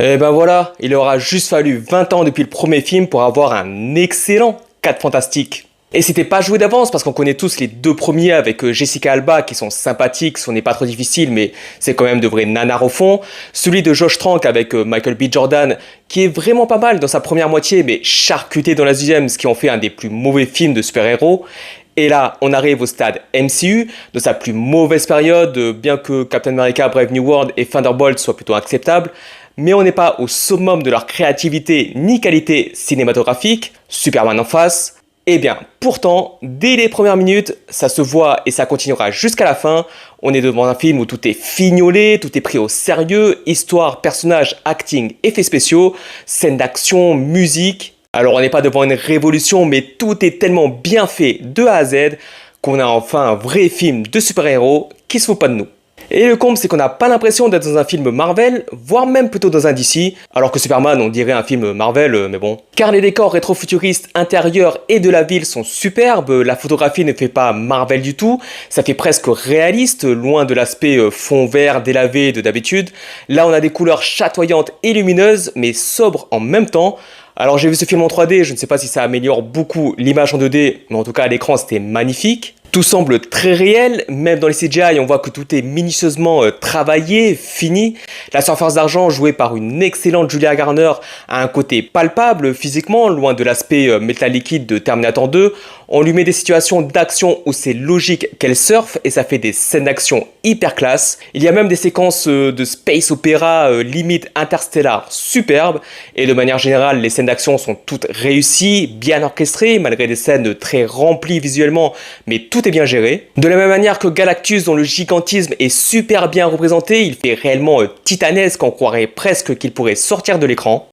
Et ben voilà, il aura juste fallu 20 ans depuis le premier film pour avoir un excellent 4 Fantastiques. Et c'était pas joué d'avance parce qu'on connaît tous les deux premiers avec Jessica Alba qui sont sympathiques, ce n'est pas trop difficile mais c'est quand même de vrais nanars au fond. Celui de Josh Trank avec Michael B. Jordan qui est vraiment pas mal dans sa première moitié mais charcuté dans la deuxième, ce qui en fait un des plus mauvais films de super-héros. Et là, on arrive au stade MCU, de sa plus mauvaise période, bien que Captain America, Brave New World et Thunderbolt soient plutôt acceptables. Mais on n'est pas au summum de leur créativité ni qualité cinématographique. Superman en face. Eh bien, pourtant, dès les premières minutes, ça se voit et ça continuera jusqu'à la fin. On est devant un film où tout est fignolé, tout est pris au sérieux, histoire, personnages, acting, effets spéciaux, scènes d'action, musique. Alors on n'est pas devant une révolution, mais tout est tellement bien fait de A à Z qu'on a enfin un vrai film de super-héros qui se fout pas de nous. Et le comble, c'est qu'on n'a pas l'impression d'être dans un film Marvel, voire même plutôt dans un DC, alors que Superman, on dirait un film Marvel, mais bon. Car les décors rétro-futuristes intérieurs et de la ville sont superbes, la photographie ne fait pas Marvel du tout, ça fait presque réaliste, loin de l'aspect fond vert délavé de d'habitude. Là, on a des couleurs chatoyantes et lumineuses, mais sobres en même temps. Alors j'ai vu ce film en 3D, je ne sais pas si ça améliore beaucoup l'image en 2D, mais en tout cas à l'écran c'était magnifique. Tout semble très réel, même dans les CGI on voit que tout est minutieusement travaillé, fini. La surfeuse d'argent jouée par une excellente Julia Garner a un côté palpable physiquement, loin de l'aspect métal liquide de Terminator 2. On lui met des situations d'action où c'est logique qu'elle surfe et ça fait des scènes d'action hyper classe. Il y a même des séquences de space opéra limite interstellar superbes et de manière générale les scènes d'action sont toutes réussies, bien orchestrées malgré des scènes très remplies visuellement mais tout est bien géré. De la même manière que Galactus dont le gigantisme est super bien représenté, il fait réellement titanesque, on croirait presque qu'il pourrait sortir de l'écran.